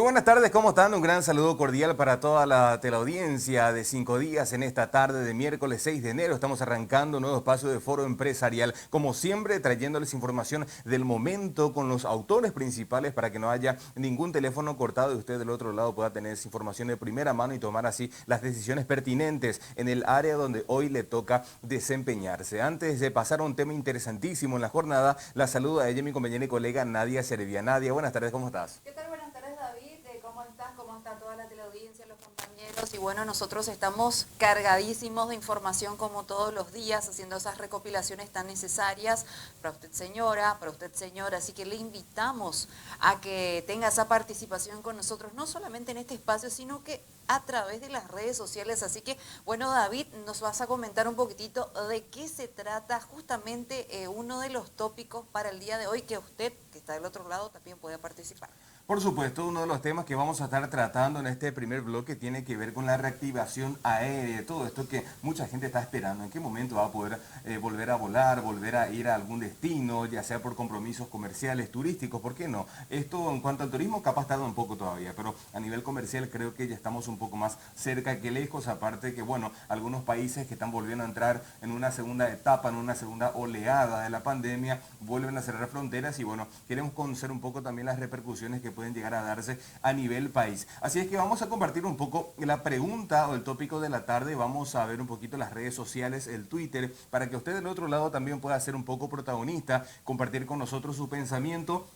buenas tardes, ¿cómo están? Un gran saludo cordial para toda la teleaudiencia de 5 días en esta tarde de miércoles 6 de enero. Estamos arrancando un nuevo espacio de Foro Empresarial, como siempre trayéndoles información del momento con los autores principales para que no haya ningún teléfono cortado y usted del otro lado pueda tener esa información de primera mano y tomar así las decisiones pertinentes en el área donde hoy le toca desempeñarse. Antes de pasar a un tema interesantísimo en la jornada, la saludo a ella, mi compañera y colega Nadia Servia. Nadia, buenas tardes, ¿cómo estás? ¿Qué tal? Buenas tardes, David. ¿Cómo estás? ¿Cómo está toda la teleaudiencia, los compañeros? Y bueno, nosotros estamos cargadísimos de información como todos los días, haciendo esas recopilaciones tan necesarias para usted, señora, para usted, señora. Así que le invitamos a que tenga esa participación con nosotros, no solamente en este espacio, sino que a través de las redes sociales. Así que, bueno, David, nos vas a comentar un poquitito de qué se trata justamente uno de los tópicos para el día de hoy, que usted, que está del otro lado, también puede participar. Por supuesto, uno de los temas que vamos a estar tratando en este primer bloque tiene que ver con la reactivación aérea, todo esto que mucha gente está esperando, en qué momento va a poder volver a volar, volver a ir a algún destino, ya sea por compromisos comerciales, turísticos, ¿por qué no? Esto en cuanto al turismo capaz tarda un poco todavía, pero a nivel comercial creo que ya estamos un poco más cerca que lejos, aparte que bueno, algunos países que están volviendo a entrar en una segunda etapa, en una segunda oleada de la pandemia, vuelven a cerrar fronteras y bueno, queremos conocer un poco también las repercusiones que pueden llegar a darse a nivel país. Así es que vamos a compartir un poco la pregunta o el tópico de la tarde. Vamos a ver un poquito las redes sociales, el Twitter, para que usted del otro lado también pueda ser un poco protagonista, compartir con nosotros su pensamiento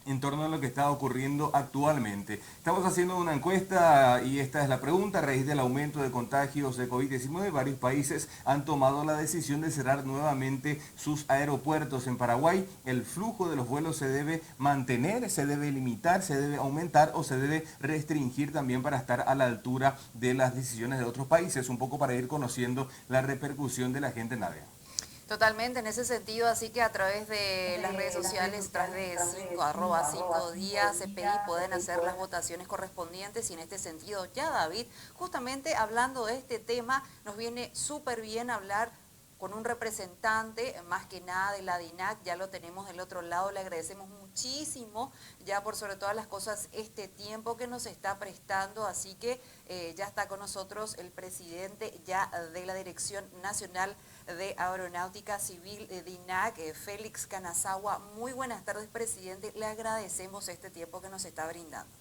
en torno a lo que está ocurriendo actualmente. Estamos haciendo una encuesta y esta es la pregunta. A raíz del aumento de contagios de COVID-19, varios países han tomado la decisión de cerrar nuevamente sus aeropuertos. En Paraguay, el flujo de los vuelos se debe mantener, se debe limitar, se debe aumentar o se debe restringir también para estar a la altura de las decisiones de otros países, un poco para ir conociendo la repercusión de la gente en la área. Totalmente, en ese sentido, así que a través de las redes sociales, tras de @5 días, CPI, pueden hacer las votaciones correspondientes y en este sentido ya, David, justamente hablando de este tema, nos viene súper bien hablar con un representante, más que nada de la DINAC, ya lo tenemos del otro lado, le agradecemos muchísimo, ya por sobre todas las cosas, este tiempo que nos está prestando, así que ya está con nosotros el presidente ya de la Dirección Nacional de Aeronáutica Civil DINAC, Félix Kanazawa. Muy buenas tardes, presidente, le agradecemos este tiempo que nos está brindando.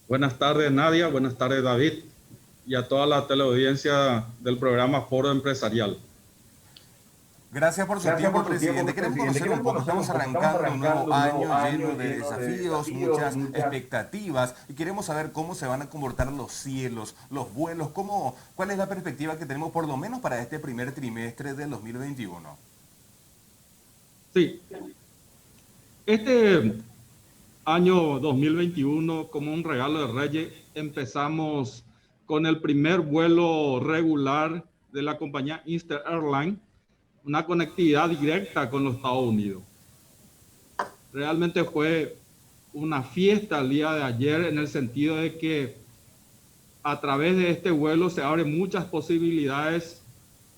Buenas tardes, Nadia, buenas tardes, David, y a toda la teleaudiencia del programa Foro Empresarial. Gracias por su tiempo, presidente. Queremos conocer un poco, estamos arrancando un nuevo año lleno de desafíos, muchas expectativas, y queremos saber cómo se van a comportar los cielos, los vuelos, cuál es la perspectiva que tenemos por lo menos para este primer trimestre del 2021. Sí, este año 2021, como un regalo de Reyes, empezamos con el primer vuelo regular de la compañía Eastern Airlines, una conectividad directa con los Estados Unidos. Realmente fue una fiesta el día de ayer en el sentido de que a través de este vuelo se abren muchas posibilidades,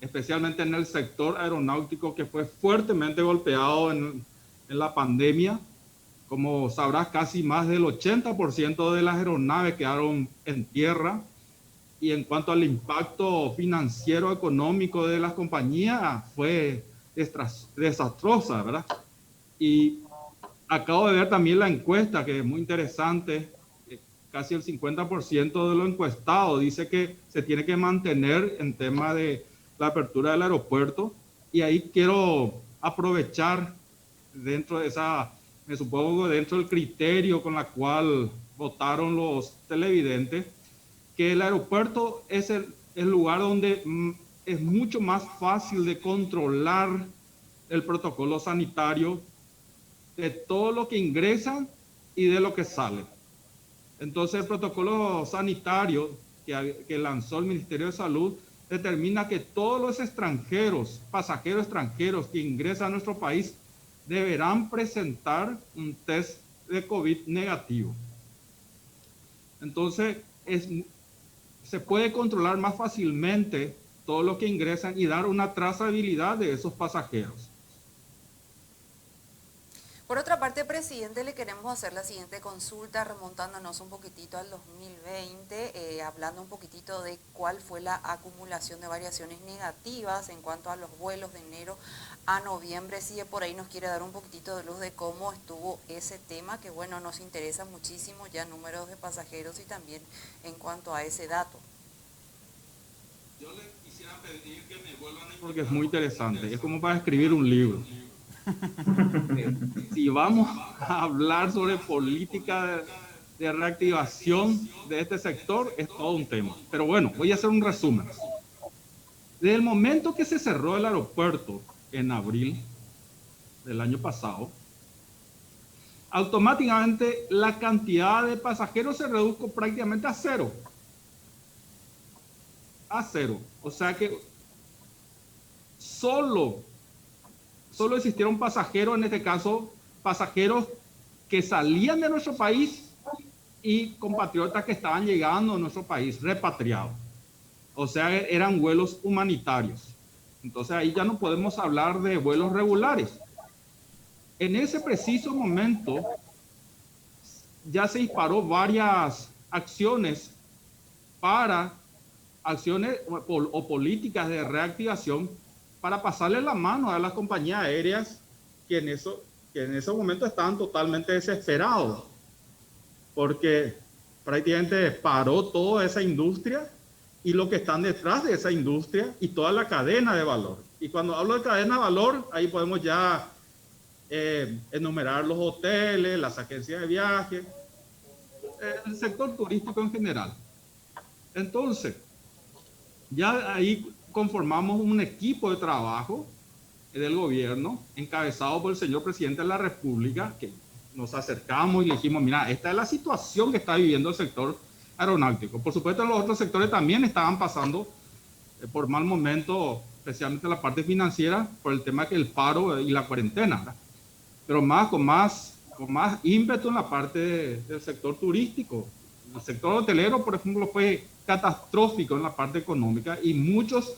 especialmente en el sector aeronáutico que fue fuertemente golpeado en la pandemia. Como sabrás, casi más del 80% de las aeronaves quedaron en tierra. Y en cuanto al impacto financiero económico de las compañías, fue desastrosa, ¿verdad? Y acabo de ver también la encuesta, que es muy interesante. Casi el 50% de los encuestados dice que se tiene que mantener en tema de la apertura del aeropuerto. Y ahí quiero aprovechar dentro de esa, me supongo, dentro del criterio con la cual votaron los televidentes, que el aeropuerto es el lugar donde es mucho más fácil de controlar el protocolo sanitario de todo lo que ingresa y de lo que sale. Entonces el protocolo sanitario que lanzó el Ministerio de Salud determina que todos los extranjeros, pasajeros extranjeros que ingresan a nuestro país deberán presentar un test de COVID negativo. Entonces se puede controlar más fácilmente todo lo que ingresan y dar una trazabilidad de esos pasajeros. Por otra parte, presidente, le queremos hacer la siguiente consulta, remontándonos un poquitito al 2020, hablando un poquitito de cuál fue la acumulación de variaciones negativas en cuanto a los vuelos de enero a noviembre. Si de por ahí nos quiere dar un poquitito de luz de cómo estuvo ese tema, que bueno, nos interesa muchísimo ya números de pasajeros y también en cuanto a ese dato. Yo le quisiera pedir que me vuelvan a... Porque es muy interesante, es como para escribir un libro. Si vamos a hablar sobre política de reactivación de este sector, es todo un tema. Pero bueno, voy a hacer un resumen. Desde el momento que se cerró el aeropuerto en abril del año pasado, automáticamente la cantidad de pasajeros se redujo prácticamente a cero. A cero. O sea que solo existieron pasajeros, en este caso, pasajeros que salían de nuestro país y compatriotas que estaban llegando a nuestro país, repatriados. O sea, eran vuelos humanitarios. Entonces ahí ya no podemos hablar de vuelos regulares. En ese preciso momento ya se disparó varias acciones o políticas de reactivación para pasarle la mano a las compañías aéreas que en ese momento estaban totalmente desesperados, porque prácticamente paró toda esa industria y lo que están detrás de esa industria y toda la cadena de valor. Y cuando hablo de cadena de valor, ahí podemos ya enumerar los hoteles, las agencias de viaje, el sector turístico en general. Entonces, ya ahí conformamos un equipo de trabajo del gobierno encabezado por el señor presidente de la República, que nos acercamos y le dijimos, mira, esta es la situación que está viviendo el sector aeronáutico. Por supuesto, los otros sectores también estaban pasando por mal momento, especialmente la parte financiera, por el tema que el paro y la cuarentena, ¿verdad? Pero con más ímpetu en la parte del sector turístico. El sector hotelero, por ejemplo, fue catastrófico en la parte económica y muchos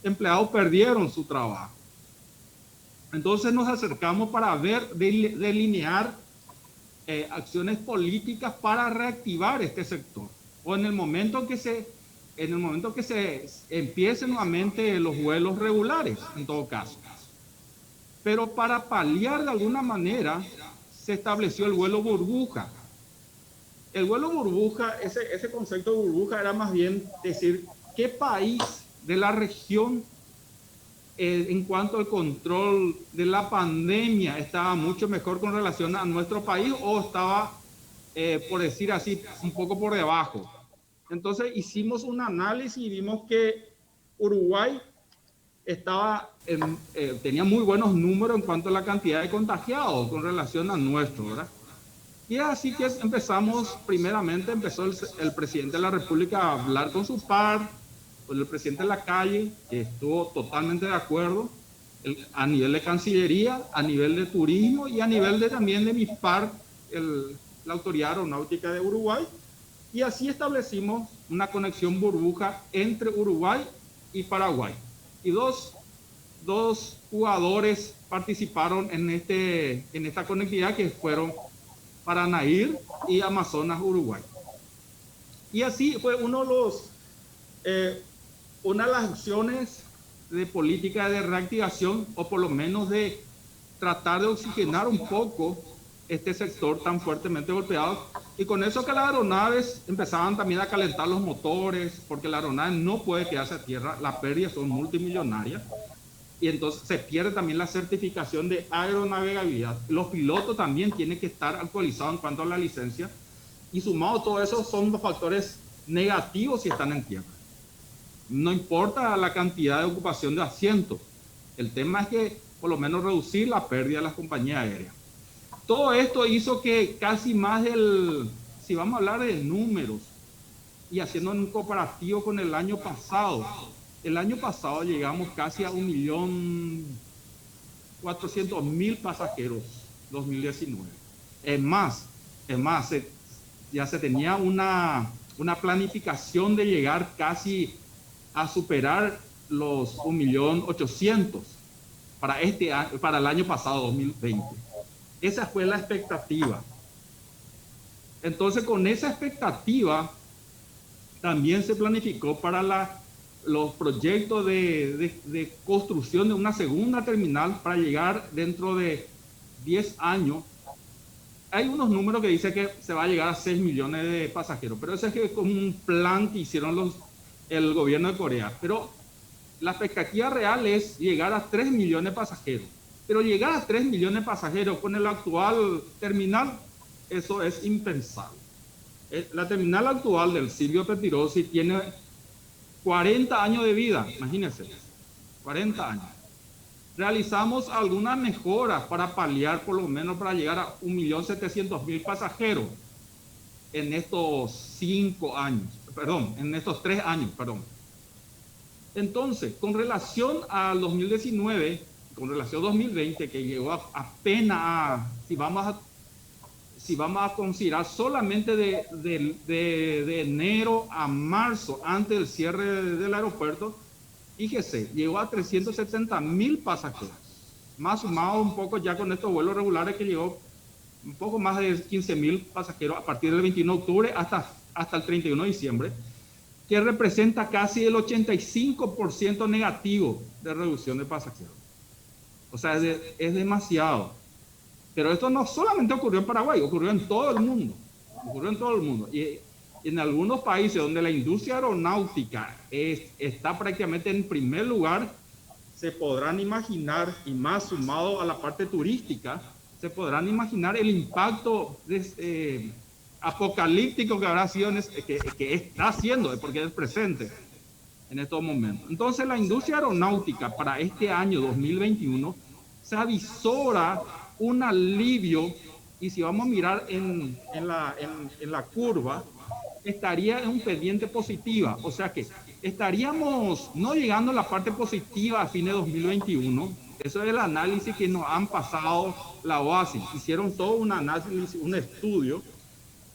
empleados perdieron su trabajo. Entonces nos acercamos para delinear acciones políticas para reactivar este sector. O en el momento que se empiecen nuevamente los vuelos regulares, en todo caso. Pero para paliar de alguna manera se estableció el vuelo burbuja. El vuelo burbuja, ese concepto de burbuja era más bien decir qué país de la región en cuanto al control de la pandemia estaba mucho mejor con relación a nuestro país o estaba, por decir así, un poco por debajo. Entonces hicimos un análisis y vimos que Uruguay tenía muy buenos números en cuanto a la cantidad de contagiados con relación a nuestro, ¿verdad? Y así que primeramente empezó el presidente de la República a hablar con su par, con el presidente de la calle, que estuvo totalmente de acuerdo, a nivel de Cancillería, a nivel de turismo y a nivel también de mi par, la Autoridad Aeronáutica de Uruguay. Y así establecimos una conexión burbuja entre Uruguay y Paraguay. Y dos jugadores participaron en esta conectividad, que fueron Paranair y Amazonas, Uruguay. Y así fue una de las acciones de política de reactivación, o por lo menos de tratar de oxigenar un poco este sector tan fuertemente golpeado. Y con eso que las aeronaves empezaban también a calentar los motores, porque la aeronave no puede quedarse a tierra, las pérdidas son multimillonarias. Y entonces se pierde también la certificación de aeronavegabilidad. Los pilotos también tienen que estar actualizados en cuanto a la licencia. Y sumado todo eso son los factores negativos si están en tierra. No importa la cantidad de ocupación de asientos. El tema es que por lo menos reducir la pérdida de las compañías aéreas. Todo esto hizo que casi más si vamos a hablar de números y haciendo un comparativo con el año pasado llegamos casi a 1.400.000 pasajeros 2019. Es más, ya se tenía una planificación de llegar casi a superar los 1.800.000 para el año pasado, 2020. Esa fue la expectativa. Entonces, con esa expectativa, también se planificó para los proyectos de construcción de una segunda terminal para llegar dentro de 10 años. Hay unos números que dicen que se va a llegar a 6 millones de pasajeros, pero ese es como un plan que hicieron el gobierno de Corea. Pero la expectativa real es llegar a 3 millones de pasajeros. Pero llegar a 3 millones de pasajeros con el actual terminal, eso es impensable. La terminal actual del Silvio Pettirossi tiene 40 años de vida, imagínense, 40 años. Realizamos algunas mejoras para paliar, por lo menos para llegar a 1.700.000 pasajeros en estos 5 años, perdón, en estos 3 años, perdón. Entonces, con relación al 2019, con relación al 2020, que llegó apenas a, si vamos a considerar solamente de enero a marzo, antes del cierre del aeropuerto, fíjese, llegó a 370.000 pasajeros, más sumado un poco ya con estos vuelos regulares que llegó un poco más de 15.000 pasajeros a partir del 21 de octubre hasta el 31 de diciembre, que representa casi el 85% negativo de reducción de pasajeros. O sea, es demasiado. Pero esto no solamente ocurrió en Paraguay, ocurrió en todo el mundo. Ocurrió en todo el mundo. Y en algunos países donde la industria aeronáutica está prácticamente en primer lugar, se podrán imaginar, y más sumado a la parte turística, se podrán imaginar el impacto apocalíptico que habrá sido, que está haciendo, porque es presente en estos momentos. Entonces, la industria aeronáutica para este año 2021 se avisora un alivio, y si vamos a mirar en la curva, estaría en un pendiente positiva, o sea que estaríamos no llegando a la parte positiva a fines de 2021. Eso es el análisis que nos han pasado la OASI. Hicieron todo un análisis, un estudio,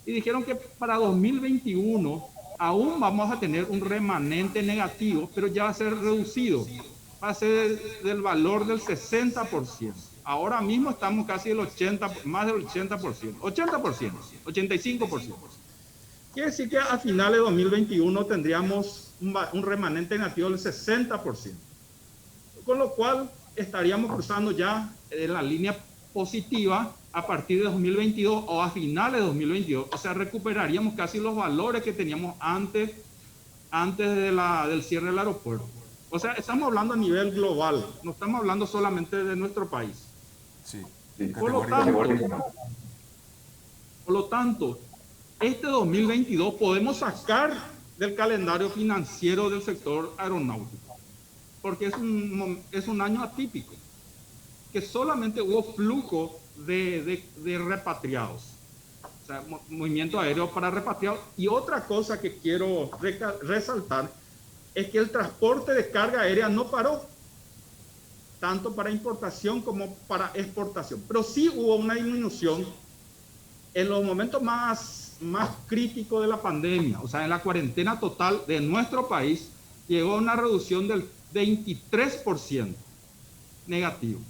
y dijeron que para 2021 aún vamos a tener un remanente negativo, pero ya va a ser reducido, va a ser del valor del 60%. Ahora mismo estamos casi el 80%, más del 80%, 80%, 85%. Quiere decir que a finales de 2021 tendríamos un remanente negativo del 60%. Con lo cual estaríamos cruzando ya en la línea positiva a partir de 2022 o a finales de 2022. O sea, recuperaríamos casi los valores que teníamos antes del cierre del aeropuerto. O sea, estamos hablando a nivel global, no estamos hablando solamente de nuestro país. Sí, Por lo tanto, este 2022 podemos sacar del calendario financiero del sector aeronáutico, porque es un año atípico, que solamente hubo flujo de repatriados, o sea, movimiento aéreo para repatriados. Y otra cosa que quiero resaltar es que el transporte de carga aérea no paró, tanto para importación como para exportación, pero sí hubo una disminución en los momentos más críticos de la pandemia. O sea, en la cuarentena total de nuestro país llegó a una reducción del 23% negativo.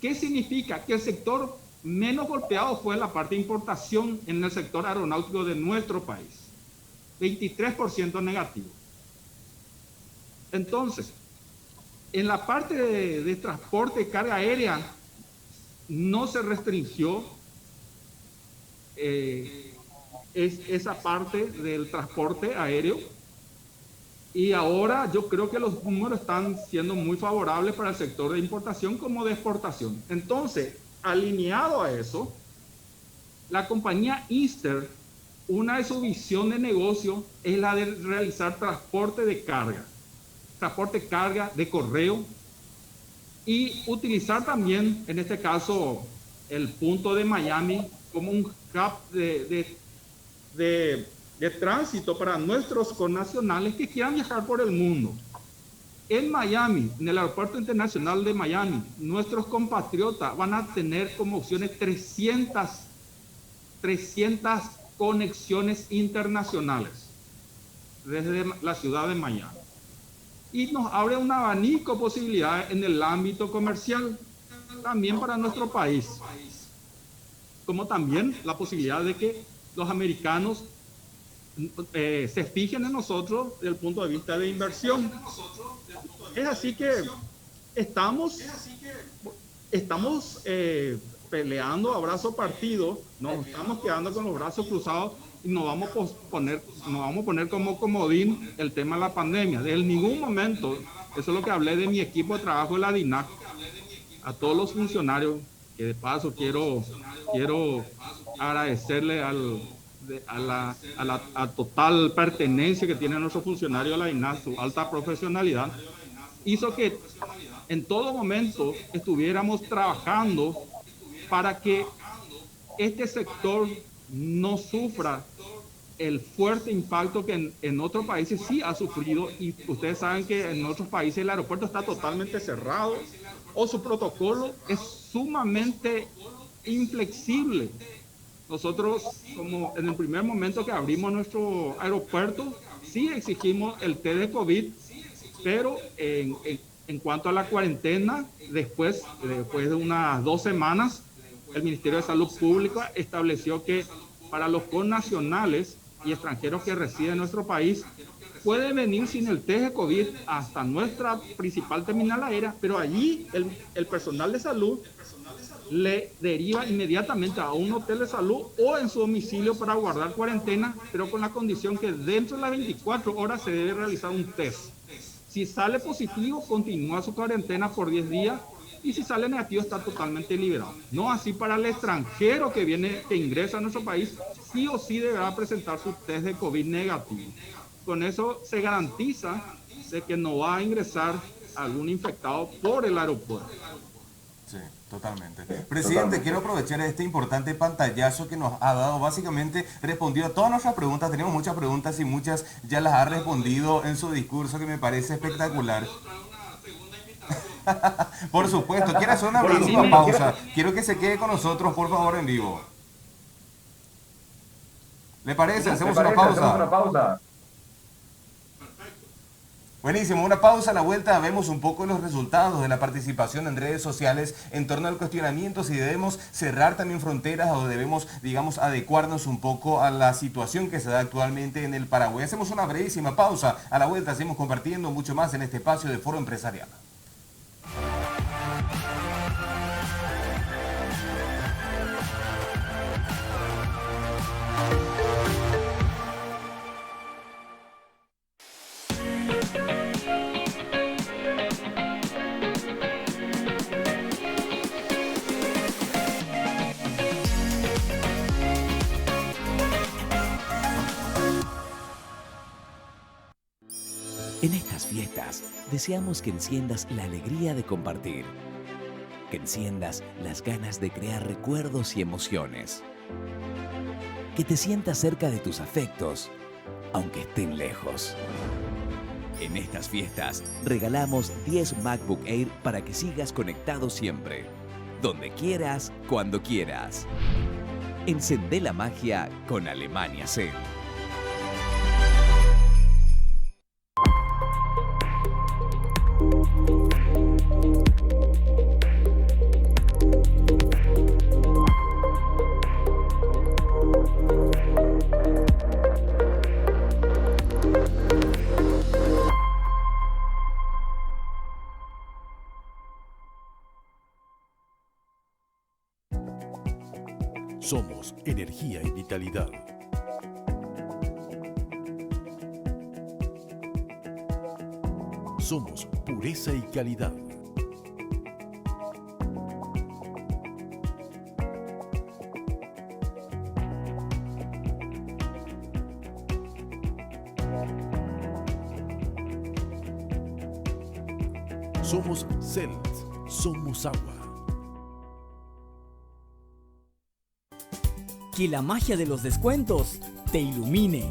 ¿Qué significa? Que el sector menos golpeado fue la parte de importación en el sector aeronáutico de nuestro país, 23% negativo. Entonces, en la parte de transporte de carga aérea no se restringió esa parte del transporte aéreo, y ahora yo creo que los números están siendo muy favorables para el sector de importación como de exportación. Entonces, alineado a eso, la compañía Easter, una de sus visiones de negocio es la de realizar transporte de carga de correo, y utilizar también, en este caso, el punto de Miami como un hub de tránsito para nuestros connacionales que quieran viajar por el mundo. En Miami, en el Aeropuerto Internacional de Miami, nuestros compatriotas van a tener como opciones 300 conexiones internacionales desde la ciudad de Miami. Y nos abre un abanico de posibilidades en el ámbito comercial también para nuestro país. como también la posibilidad de que los americanos se fijen en nosotros desde el punto de vista de inversión. Es así que estamos peleando a brazo partido, nos estamos quedando con los brazos cruzados y nos vamos a poner como comodín el tema de la pandemia. Desde ningún momento, eso es lo que hablé de mi equipo de trabajo de la DINAC, a todos los funcionarios, que de paso quiero agradecerle a la total pertenencia que tienen nuestros funcionarios a la DINAC, su alta profesionalidad, hizo que en todo momento estuviéramos trabajando para que este sector no sufra el fuerte impacto que en otros países sí ha sufrido, y ustedes saben que en otros países el aeropuerto está totalmente cerrado o su protocolo es sumamente inflexible. Nosotros, como en el primer momento que abrimos nuestro aeropuerto, sí exigimos el test de COVID, pero en cuanto a la cuarentena, después de unas 2 semanas, el Ministerio de Salud Pública estableció que para los connacionales y extranjeros que residen en nuestro país, pueden venir sin el test de COVID hasta nuestra principal terminal aérea, pero allí el personal de salud le deriva inmediatamente a un hotel de salud o en su domicilio para guardar cuarentena, pero con la condición que dentro de las 24 horas se debe realizar un test. Si sale positivo, continúa su cuarentena por 10 días, y si sale negativo, está totalmente liberado. No así para el extranjero que ingresa a nuestro país, sí o sí deberá presentar su test de COVID negativo. Con eso se garantiza de que no va a ingresar algún infectado por el aeropuerto. Sí, totalmente. Presidente, quiero aprovechar este importante pantallazo que nos ha dado. Básicamente respondió a todas nuestras preguntas. Tenemos muchas preguntas y muchas ya las ha respondido en su discurso, que me parece espectacular. Por supuesto, quiero hacer una brevísima pausa. Quiero que se quede con nosotros, por favor, en vivo. ¿Le parece? Hacemos una pausa. Buenísimo, una pausa. A la vuelta vemos un poco los resultados de la participación en redes sociales en torno al cuestionamiento si debemos cerrar también fronteras o debemos, digamos, adecuarnos un poco a la situación que se da actualmente en el Paraguay. Hacemos una brevísima pausa. A la vuelta seguimos compartiendo mucho más en este espacio de Foro Empresarial. En estas fiestas, deseamos que enciendas la alegría de compartir, que enciendas las ganas de crear recuerdos y emociones, que te sientas cerca de tus afectos, aunque estén lejos. En estas fiestas, regalamos 10 MacBook Air para que sigas conectado siempre, donde quieras, cuando quieras. Encendé la magia con Alemania Cell. Somos energía y vitalidad. Somos pureza y calidad. Somos CELT. Somos agua. Que la magia de los descuentos te ilumine.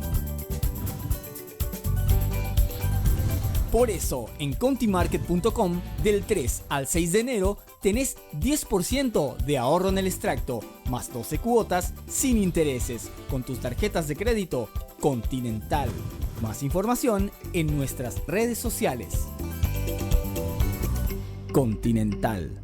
Por eso, en contimarket.com, del 3 al 6 de enero, tenés 10% de ahorro en el extracto, más 12 cuotas sin intereses, con tus tarjetas de crédito Continental. Más información en nuestras redes sociales. Continental.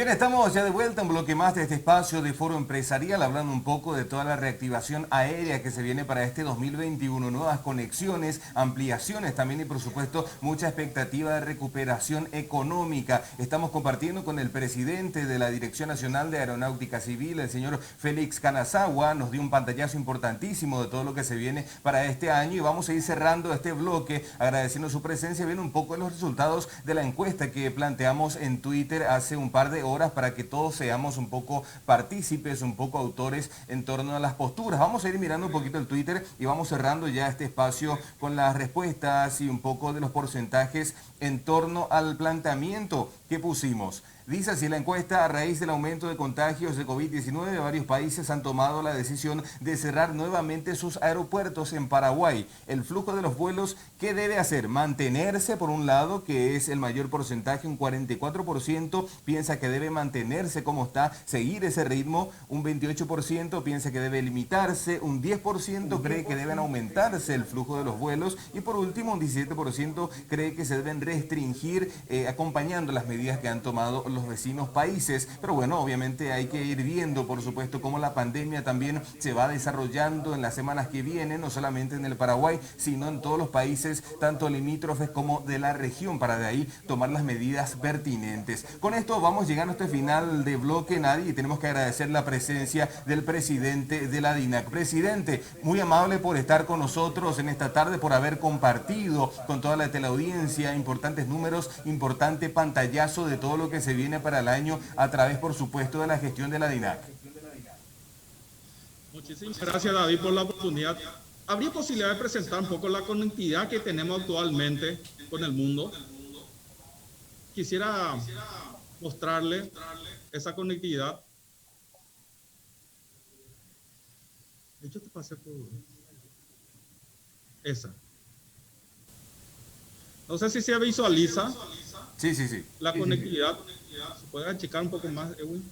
Bien, estamos ya de vuelta, un bloque más de este espacio de Foro Empresarial, hablando un poco de toda la reactivación aérea que se viene para este 2021, nuevas conexiones, ampliaciones también y por supuesto mucha expectativa de recuperación económica. Estamos compartiendo con el presidente de la Dirección Nacional de Aeronáutica Civil, el señor Félix Kanazawa, nos dio un pantallazo importantísimo de todo lo que se viene para este año y vamos a ir cerrando este bloque agradeciendo su presencia. Viene un poco de los resultados de la encuesta que planteamos en Twitter hace un par de horas para que todos seamos un poco partícipes, un poco autores en torno a las posturas. Vamos a ir mirando un poquito el Twitter y vamos cerrando ya este espacio con las respuestas y un poco de los porcentajes en torno al planteamiento que pusimos. Dice así la encuesta: a raíz del aumento de contagios de COVID-19, varios países han tomado la decisión de cerrar nuevamente sus aeropuertos en Paraguay. El flujo de los vuelos, ¿qué debe hacer? Mantenerse, por un lado, que es el mayor porcentaje, un 44% piensa que debe mantenerse como está, seguir ese ritmo, un 28% piensa que debe limitarse, un 10% cree que deben aumentarse el flujo de los vuelos y por último un 17% cree que se deben restringir acompañando las medidas que han tomado los vecinos países. Pero bueno, obviamente hay que ir viendo, por supuesto, cómo la pandemia también se va desarrollando en las semanas que vienen, no solamente en el Paraguay, sino en todos los países, tanto limítrofes como de la región, para de ahí tomar las medidas pertinentes. Con esto vamos llegando a este final de bloque, Nadie, y tenemos que agradecer la presencia del presidente de la DINAC. Presidente, muy amable por estar con nosotros en esta tarde, por haber compartido con toda la teleaudiencia importantes números, importante pantallazo de todo lo que se viene para el año a través, por supuesto, de la gestión de la DINAC. Muchísimas gracias, David, por la oportunidad. ¿Habría posibilidad de presentar un poco la conectividad que tenemos actualmente con el mundo? Quisiera mostrarle esa conectividad. De hecho, te pasé por esa. No sé si se visualiza. Sí, sí, sí. La conectividad. ¿Se puede achicar un poco más, Edwin?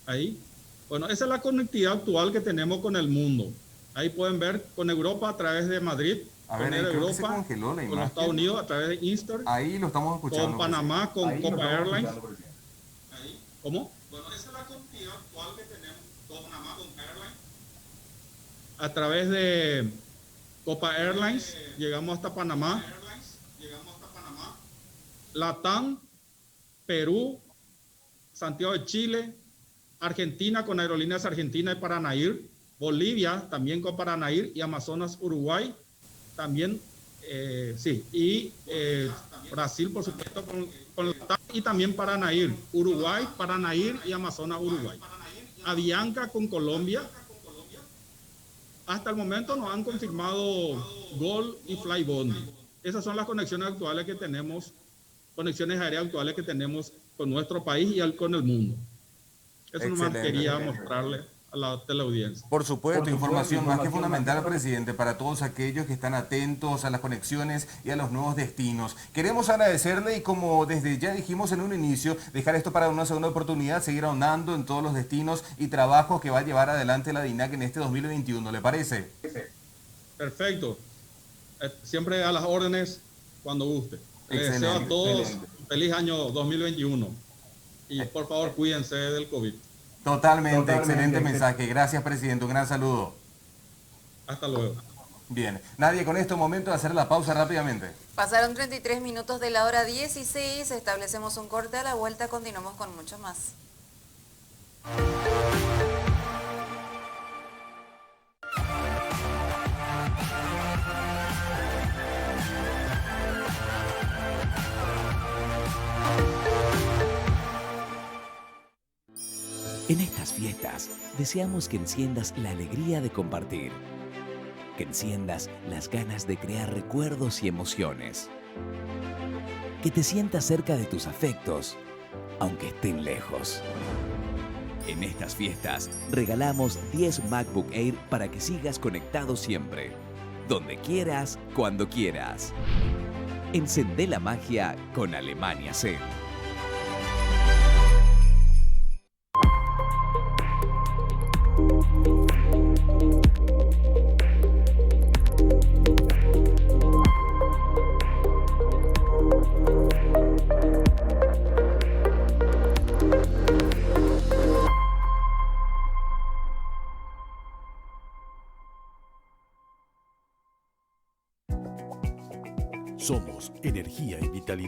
Ahí. Bueno, esa es la conectividad actual que tenemos con el mundo. Ahí pueden ver con Europa a través de Madrid, a ver, con Europa, se congeló la imagen. Con los Estados Unidos a través de Easter. Ahí lo estamos escuchando. Con Panamá, con Copa Airlines. Ahí. ¿Cómo? Bueno, esa es la conectividad actual que tenemos con Panamá, con Airlines. A través de Copa Airlines llegamos hasta Panamá. Latam, Perú, Santiago de Chile, Argentina con Aerolíneas Argentina y Paranair, Bolivia también con Paranair y Amazonas, Uruguay también, sí, y Brasil por supuesto con Latam y también Paranair, Uruguay, Paranair y Amazonas, Uruguay. Avianca con Colombia. Hasta el momento nos han confirmado Gol y Flybondi. Esas son las conexiones actuales que tenemos, conexiones aéreas actuales que tenemos con nuestro país y con el mundo. Eso nomás quería mostrarle a la teleaudiencia. Por supuesto, información más que fundamental, presidente, para todos aquellos que están atentos a las conexiones y a los nuevos destinos. Queremos agradecerle y, como desde ya dijimos en un inicio, dejar esto para una segunda oportunidad, seguir ahondando en todos los destinos y trabajos que va a llevar adelante la DINAC en este 2021. ¿Le parece? Perfecto. Siempre a las órdenes cuando guste. Les deseo a todos un feliz año 2021 y por favor cuídense del COVID. Totalmente, excelente mensaje. Gracias, presidente. Un gran saludo. Hasta luego. Bien. Nadie, con esto momento de hacer la pausa rápidamente. Pasaron 33 minutos de la hora 16, establecemos un corte, a la vuelta continuamos con mucho más. En estas fiestas, deseamos que enciendas la alegría de compartir, que enciendas las ganas de crear recuerdos y emociones, que te sientas cerca de tus afectos, aunque estén lejos. En estas fiestas, regalamos 10 MacBook Air para que sigas conectado siempre, donde quieras, cuando quieras. Encendé la magia con Alemania Cell. energía y vitalidad.